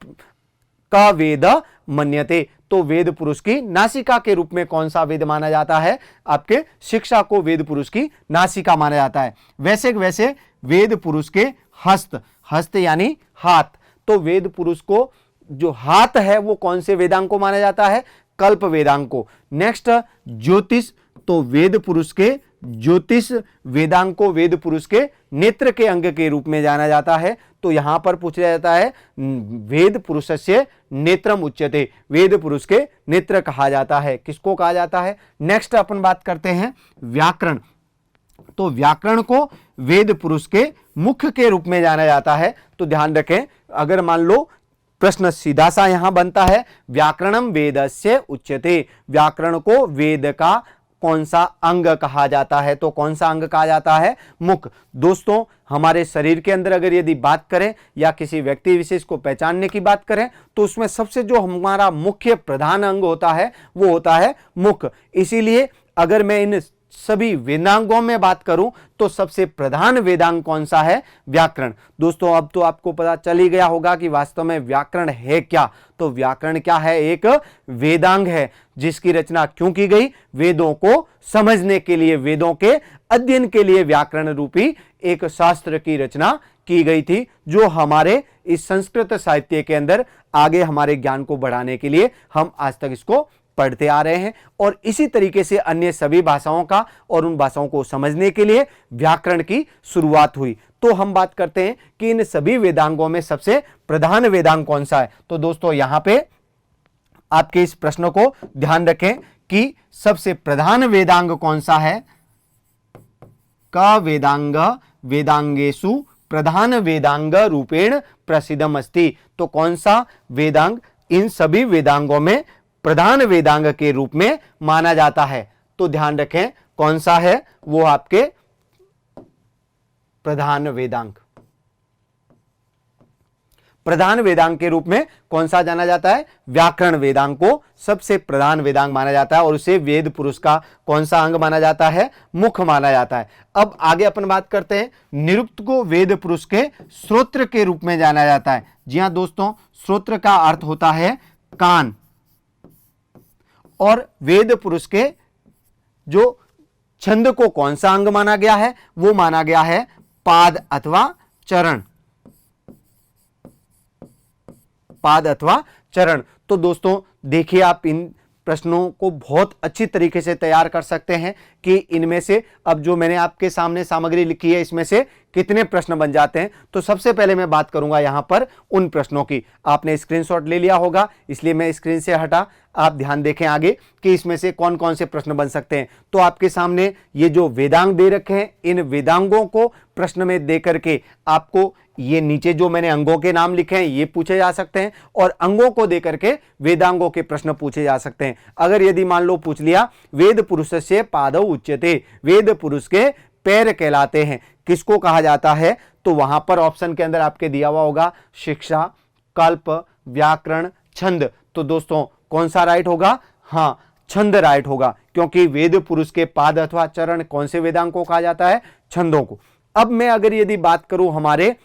A: का वेद मन्यते, तो वेद पुरुष की नासिका के रूप में कौन सा वेद माना जाता है? आपके शिक्षा को वेद पुरुष की नासिका माना जाता है। वैसे वैसे वेद पुरुष के हस्त, हस्त यानी हाथ, तो वेद पुरुष को जो हाथ है वो कौन से वेदांग को माना जाता है? कल्प वेदांग को। नेक्स्ट ज्योतिष, तो वेद पुरुष के ज्योतिष वेदांग को वेद पुरुष के नेत्र के अंग के रूप में जाना जाता है। तो यहां पर पूछा जाता है वेद पुरुषस्य नेत्रम उच्यते, वेद पुरुष के नेत्र कहा जाता है। किसको कहा जाता है? नेक्स्ट अपन बात करते हैं व्याकरण, तो व्याकरण को वेद पुरुष के मुख के रूप में जाना जाता है। तो ध्यान रखें, अगर मान लो प्रश्न सीधा सा यहां बनता है, व्याकरणम वेदस्य उच्यते, व्याकरण को वेद का कौन सा अंग कहा जाता है? तो कौन सा अंग कहा जाता है? मुख। दोस्तों, हमारे शरीर के अंदर अगर यदि बात करें या किसी व्यक्ति विशेष को पहचानने की बात करें तो उसमें सबसे जो हमारा मुख्य प्रधान अंग होता है वो होता है मुख। इसीलिए अगर मैं इन सभी वेदांगों में बात करूं तो सबसे प्रधान वेदांग कौन सा है? व्याकरण। दोस्तों, अब तो आपको पता चल ही गया होगा कि वास्तव में व्याकरण है क्या। तो व्याकरण क्या है? एक वेदांग है जिसकी रचना क्यों की गई? वेदों को समझने के लिए, वेदों के अध्ययन के लिए व्याकरण रूपी एक शास्त्र की रचना की गई थी, जो हमारे इस संस्कृत साहित्य के अंदर आगे हमारे ज्ञान को बढ़ाने के लिए हम आज तक इसको पढ़ते आ रहे हैं। और इसी तरीके से अन्य सभी भाषाओं का और उन भाषाओं को समझने के लिए व्याकरण की शुरुआत हुई। तो हम बात करते हैं कि इन सभी वेदांगों में सबसे प्रधान वेदांग कौन सा है। तो दोस्तों, यहां पे आपके इस प्रश्न को ध्यान रखें कि सबसे प्रधान वेदांग कौन सा है? क वेदांग वेदांगेषु प्रधान वेदांग रूपेण प्रसिद्धम अस्ति। तो कौन सा वेदांग इन सभी वेदांगों में प्रधान वेदांग के रूप में माना जाता है? तो ध्यान रखें कौन सा है वो आपके प्रधान वेदांग। प्रधान वेदांग के रूप में कौन सा जाना जाता है? व्याकरण वेदांग को सबसे प्रधान वेदांग माना जाता है और उसे वेद पुरुष का कौन सा अंग माना जाता है? मुख माना जाता है। अब आगे अपन बात करते हैं, निरुक्त को वेद पुरुष के श्रोत्र के रूप में जाना जाता है। जी हां दोस्तों, श्रोत्र का अर्थ होता है कान, और वेद पुरुष के जो छंद को कौन सा अंग माना गया है? वो माना गया है पाद अथवा चरण, पाद अथवा चरण। तो दोस्तों देखिए, आप इन प्रश्नों को बहुत अच्छी तरीके से तैयार कर सकते हैं कि इनमें से अब जो मैंने आपके सामने सामग्री लिखी है इसमें से कितने प्रश्न बन जाते हैं। तो सबसे पहले मैं बात करूंगा यहां पर उन प्रश्नों की। आपने स्क्रीनशॉट ले लिया होगा, इसलिए मैं स्क्रीन से हटा, आप ध्यान देखें आगे कि इसमें से कौन कौन से प्रश्न बन सकते हैं। तो आपके सामने ये जो वेदांग दे रखे हैं, इन वेदांगों को प्रश्न में दे करके आपको ये नीचे जो मैंने अंगों के नाम लिखे हैं ये पूछे जा सकते हैं, और अंगों को दे करके वेदांगों के प्रश्न पूछे जा सकते हैं। अगर यदि मान लो पूछ लिया वेद पुरुषस्य पादौ उच्यते, वेद पुरुष के पैर कहलाते हैं, किसको कहा जाता है? तो वहां पर ऑप्शन के अंदर आपके दिया हुआ होगा शिक्षा, कल्प, व्याकरण, छंद। तो दोस्तों कौन सा राइट होगा? हाँ, छंद राइट होगा, क्योंकि वेद पुरुष के पाद अथवा चरण कौन से वेदांग को कहा जाता है? छंदों को। अब मैं अगर यदि बात करूं हमारे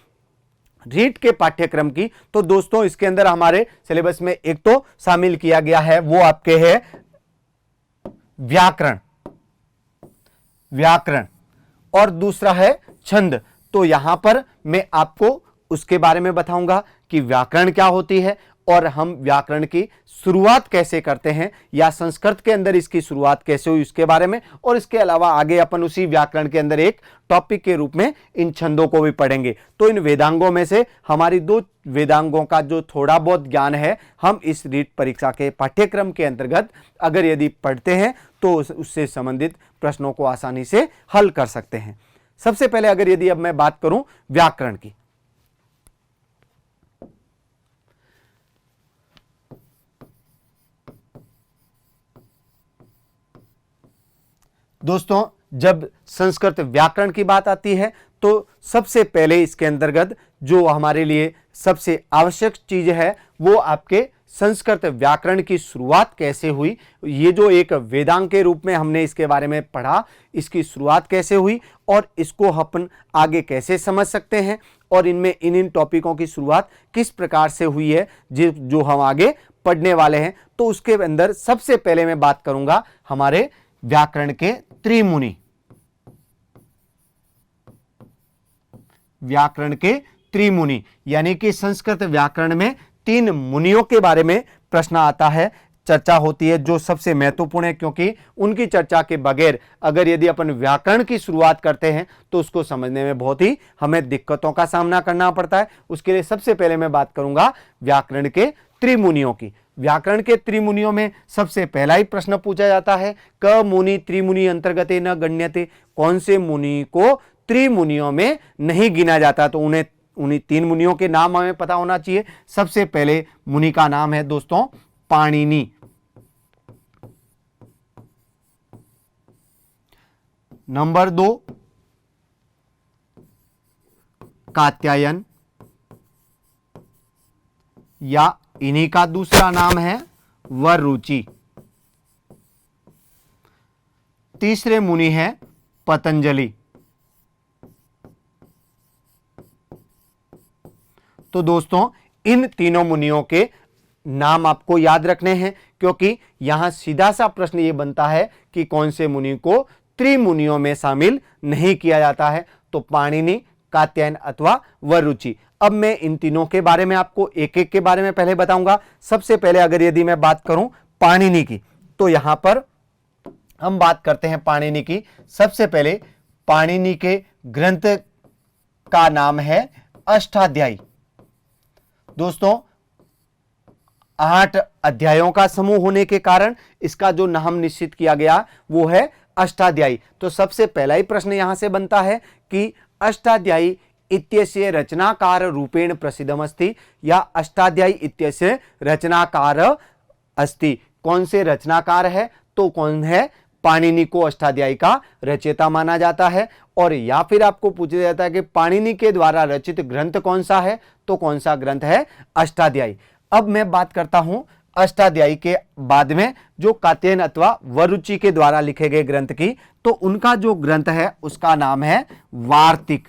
A: रीट के पाठ्यक्रम की, तो दोस्तों इसके अंदर हमारे सिलेबस में एक तो शामिल किया गया है वो आपके है व्याकरण, व्याकरण, और दूसरा है छंद। तो यहां पर मैं आपको उसके बारे में बताऊंगा कि व्याकरण क्या होती है और हम व्याकरण की शुरुआत कैसे करते हैं, या संस्कृत के अंदर इसकी शुरुआत कैसे हुई उसके बारे में। और इसके अलावा आगे अपन उसी व्याकरण के अंदर एक टॉपिक के रूप में इन छंदों को भी पढ़ेंगे। तो इन वेदांगों में से हमारी दो वेदांगों का जो थोड़ा बहुत ज्ञान है हम इस रीट परीक्षा के पाठ्यक्रम के अंतर्गत अगर यदि पढ़ते हैं तो उससे संबंधित प्रश्नों को आसानी से हल कर सकते हैं। सबसे पहले अगर यदि अब मैं बात करूं व्याकरण की, दोस्तों जब संस्कृत व्याकरण की बात आती है तो सबसे पहले इसके अंतर्गत जो हमारे लिए सबसे आवश्यक चीज है वो आपके संस्कृत व्याकरण की शुरुआत कैसे हुई। ये जो एक वेदांग के रूप में हमने इसके बारे में पढ़ा, इसकी शुरुआत कैसे हुई और इसको अपन आगे कैसे समझ सकते हैं, और इनमें इन टॉपिकों की शुरुआत किस प्रकार से हुई है जो हम आगे पढ़ने वाले हैं। तो उसके अंदर सबसे पहले मैं बात करूंगा हमारे व्याकरण के त्रिमुनि, व्याकरण के त्रिमुनि, यानी कि संस्कृत व्याकरण में 3 मुनियों के बारे में प्रश्न आता है, चर्चा होती है, जो सबसे महत्वपूर्ण है, क्योंकि उनकी चर्चा के बगैर अगर यदि अपन व्याकरण की शुरुआत करते हैं तो उसको समझने में बहुत ही हमें दिक्कतों का सामना करना पड़ता है। उसके लिए सबसे पहले मैं बात करूंगा व्याकरण के त्रिमुनियों की। व्याकरण के त्रिमुनियों में सबसे पहला ही प्रश्न पूछा जाता है, क मुनि त्रिमुनि अंतर्गते न गण्यते, कौन से मुनि को त्रिमुनियों में नहीं गिना जाता। तो उन्हें उन्हीं 3 मुनियों के नाम हमें पता होना चाहिए। सबसे पहले मुनि का नाम है दोस्तों पाणिनि, नंबर 2 कात्यायन, या इन्हीं का दूसरा नाम है वररुचि। तीसरे मुनि है पतंजलि। तो दोस्तों इन तीनों मुनियों के नाम आपको याद रखने हैं, क्योंकि यहां सीधा सा प्रश्न यह बनता है कि कौन से मुनि को त्रिमुनियों में शामिल नहीं किया जाता है, तो पाणिनि, कात्यायन अथवा वररुचि। अब मैं इन तीनों के बारे में आपको एक एक के बारे में पहले बताऊंगा। सबसे पहले अगर यदि मैं बात करूं पाणिनि की, तो यहां पर हम बात करते हैं पाणिनि की। सबसे पहले पाणिनि के ग्रंथ का नाम है अष्टाध्यायी। दोस्तों 8 अध्यायों का समूह होने के कारण इसका जो नाम निश्चित किया गया वो है अष्टाध्यायी। तो सबसे पहला ही प्रश्न यहां से बनता है कि अष्टाध्यायी इत्यस्य रचनाकार रूपेण प्रसिद्धमस्ति, या अष्टाध्यायी इत्यस्य रचनाकार अस्ति। कौन से रचनाकार है, तो कौन है, पाणिनि को अष्टाध्यायी का रचयिता माना जाता है। और या फिर आपको पूछा जाता है कि पाणिनि के द्वारा रचित ग्रंथ कौन सा है, तो कौन सा ग्रंथ है, अष्टाध्यायी। अब मैं बात करता हूं अष्टाध्यायी के बाद में जो कात्यायन अथवा वररुचि के द्वारा लिखे गए ग्रंथ की, तो उनका जो ग्रंथ है उसका नाम है वार्तिक।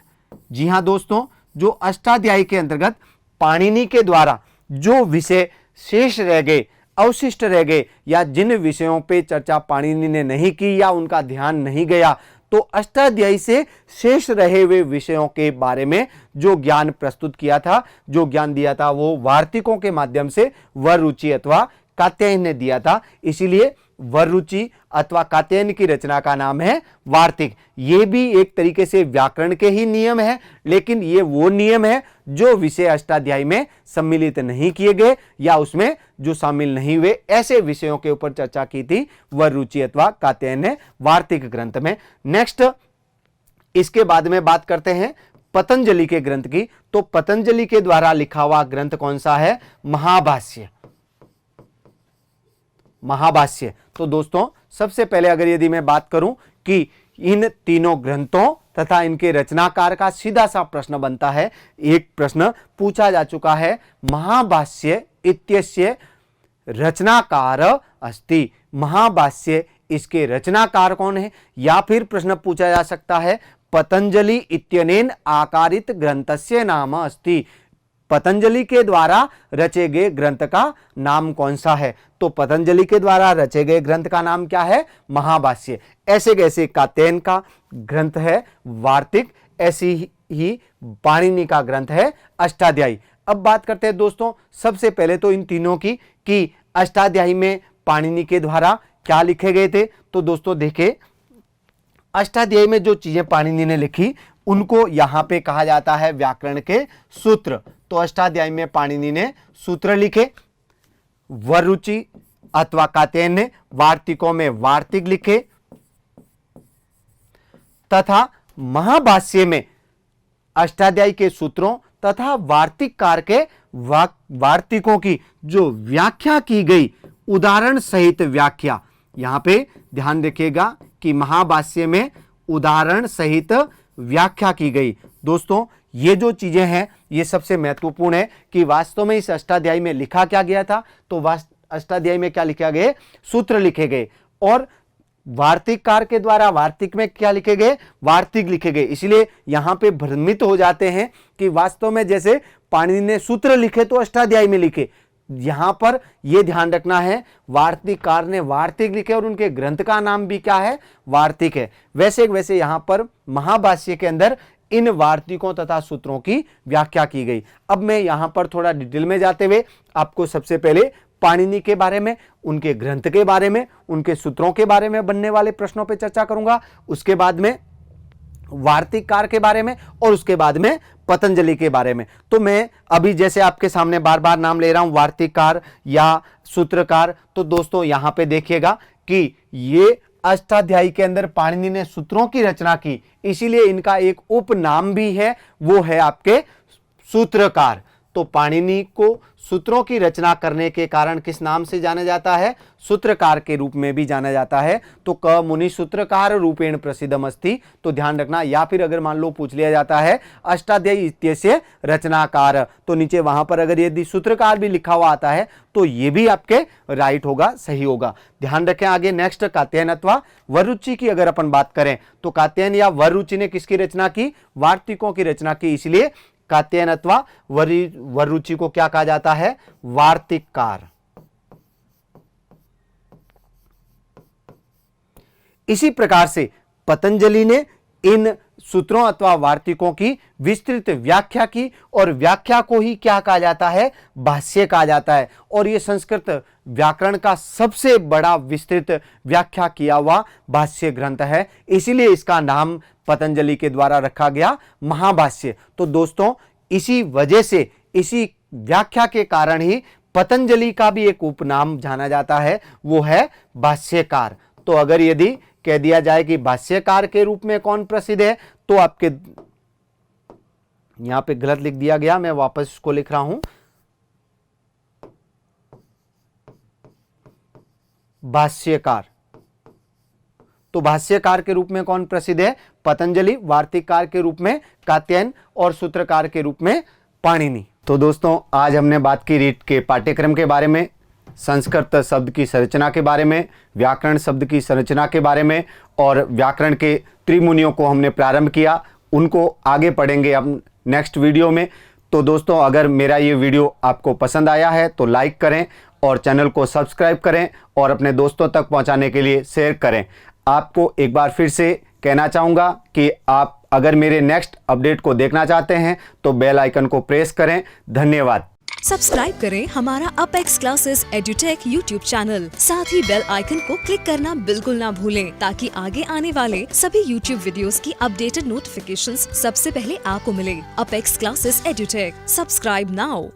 A: जी हां दोस्तों, जो अष्टाध्यायी के अंतर्गत पाणिनि के द्वारा जो विषय शेष रह गए, अवशिष्ट रह गए, या जिन विषयों पे चर्चा पाणिनि ने नहीं की या उनका ध्यान नहीं गया, तो अष्टाध्यायी से शेष रहे हुए विषयों के बारे में जो ज्ञान प्रस्तुत किया था, जो ज्ञान दिया था, वो वार्तिकों के माध्यम से वररुचि अथवा कात्यायन ने दिया था। इसीलिए वररुचि अथवा कात्यायन की रचना का नाम है वार्तिक। ये भी एक तरीके से व्याकरण के ही नियम है, लेकिन ये वो नियम है जो विषय अष्टाध्यायी में सम्मिलित नहीं किए गए या उसमें जो शामिल नहीं हुए, ऐसे विषयों के ऊपर चर्चा की थी वररुचि अथवा कात्यायन ने वार्तिक ग्रंथ में। नेक्स्ट इसके बाद में बात करते हैं पतंजलि के ग्रंथ की। तो पतंजलि के द्वारा लिखा हुआ ग्रंथ कौन सा है, महाभाष्य। महाभाष्य। तो दोस्तों सबसे पहले अगर यदि मैं बात करूं कि इन तीनों ग्रंथों तथा इनके रचनाकार का सीधा सा प्रश्न बनता है, एक प्रश्न पूछा जा चुका है, महाभाष्य इत्यस्य रचनाकार अस्ति। महाभाष्य इसके रचनाकार कौन है, या फिर प्रश्न पूछा जा सकता है पतंजलि इत्यनेन आकारित ग्रंथस्य नाम अस्ति। पतंजलि के द्वारा रचे गए ग्रंथ का नाम कौन सा है, तो पतंजलि के द्वारा रचे गए ग्रंथ का नाम क्या है, महाभाष्य। ऐसे कैसे कात्यायन का ग्रंथ है वार्तिक, ऐसी ही पाणिनि का ग्रंथ है अष्टाध्यायी। अब बात करते हैं दोस्तों सबसे पहले तो इन तीनों की कि अष्टाध्यायी में पाणिनि के द्वारा क्या लिखे गए थे। तो दोस्तों देखिए, अष्टाध्यायी में जो चीजें पाणिनि ने लिखी उनको यहां पे कहा जाता है व्याकरण के सूत्र। तो अष्टाध्यायी में पाणिनि ने सूत्र लिखे, वररुचि अथवा कात्यायन ने वार्तिकों में वार्तिक लिखे, तथा महाभाष्य में अष्टाध्यायी के सूत्रों तथा वार्तिककार के वार्तिकों की जो व्याख्या की गई, उदाहरण सहित व्याख्या। यहां पे ध्यान रखिएगा कि महाभाष्य में उदाहरण सहित व्याख्या की गई। दोस्तों ये जो चीजें हैं ये सबसे महत्वपूर्ण है कि वास्तव में इस अष्टाध्यायी में लिखा क्या गया था। तो अष्टाध्यायी में क्या लिखा गया, सूत्र लिखे गए, और वार्तिककार के द्वारा वार्तिक में क्या लिखे गए, वार्तिक लिखे गए। इसलिए यहां पे भ्रमित हो जाते हैं कि वास्तव में जैसे पाणिनि ने सूत्र लिखे तो अष्टाध्यायी में लिखे। यहां पर यह ध्यान रखना है वार्तिककार ने वार्तिक लिखे और उनके ग्रंथ का नाम भी क्या है, वार्तिक है। वैसे यहां पर महाभाष्य के अंदर इन वार्तिकों तथा सूत्रों की व्याख्या की गई। अब मैं यहां पर थोड़ा डिटेल में जाते हुए आपको सबसे पहले पाणिनि के बारे में, उनके ग्रंथ के बारे में, उनके सूत्रों के बारे में बनने वाले प्रश्नों पर चर्चा करूंगा। उसके बाद में वार्तिककार के बारे में, और उसके बाद में पतंजलि के बारे में। तो मैं अभी जैसे आपके सामने बार बार नाम ले रहा हूं वार्तिककार या सूत्रकार, तो दोस्तों यहां पे देखिएगा कि ये अष्टाध्यायी के अंदर पाणिनि ने सूत्रों की रचना की, इसीलिए इनका एक उपनाम भी है, वो है आपके सूत्रकार। तो पाणिनि को सूत्रों की रचना करने के कारण किस नाम से जाना जाता है? सूत्रकार के रूप में भी जाना जाता है। तो क मुनि सूत्रकार रूपेण प्रसिद्धम अस्ति। तो ध्यान रखना, या फिर अगर मान लो पूछ लिया जाता है अष्टाध्यायी इत्यस्य रचनाकार, तो नीचे वहां पर अगर यदि सूत्रकार भी लिखा हुआ आता है तो ये भी आपके राइट होगा, सही होगा। ध्यान रखें। आगे नेक्स्ट कात्यायन अथवा वररुचि की अगर अपन बात करें तो कात्यायन या वररुचि ने किसकी रचना की? वार्तिकों की रचना की। इसलिए कात्यायन अथवा वररुचि को क्या कहा जाता है? वार्तिककार। इसी प्रकार से पतंजलि ने इन सूत्रों अथवा वार्तिकों की विस्तृत व्याख्या की, और व्याख्या को ही क्या कहा जाता है? भाष्य कहा जाता है। और यह संस्कृत व्याकरण का सबसे बड़ा विस्तृत व्याख्या किया हुआ भाष्य ग्रंथ है, इसीलिए इसका नाम पतंजलि के द्वारा रखा गया महाभाष्य। तो दोस्तों, इसी वजह से, इसी व्याख्या के कारण ही पतंजलि का भी एक उपनाम जाना जाता है, वो है भाष्यकार। तो अगर यदि कह दिया जाए कि भाष्यकार के रूप में कौन प्रसिद्ध है, तो आपके यहां पे गलत लिख दिया गया, मैं वापस इसको लिख रहा हूं। भाष्यकार, तो भाष्यकार के रूप में कौन प्रसिद्ध है? पतंजलि। वार्तिककार के रूप में कात्यायन, और सूत्रकार के रूप में पाणिनि। तो दोस्तों, आज हमने बात की रीट के पाठ्यक्रम के बारे में, संस्कृत शब्द की संरचना के बारे में, व्याकरण शब्द की संरचना के बारे में, और व्याकरण के त्रिमुनियों को हमने प्रारंभ किया, उनको आगे पढ़ेंगे हम नेक्स्ट वीडियो में। तो दोस्तों, अगर मेरा ये वीडियो आपको पसंद आया है तो लाइक करें और चैनल को सब्सक्राइब करें और अपने दोस्तों तक पहुंचाने के लिए शेयर करें। आपको एक बार फिर से कहना चाहूँगा कि आप अगर मेरे नेक्स्ट अपडेट को देखना चाहते हैं तो बेल आइकन को प्रेस करें। धन्यवाद।
B: सब्सक्राइब करें हमारा apex classes edutech YouTube channel, साथ ही बेल आइकन को क्लिक करना बिल्कुल ना भूलें, ताकि आगे आने वाले सभी यूट्यूब वीडियोस की अपडेटेड नोटिफिकेशंस सबसे पहले आपको मिले। Apex classes edutech, subscribe now.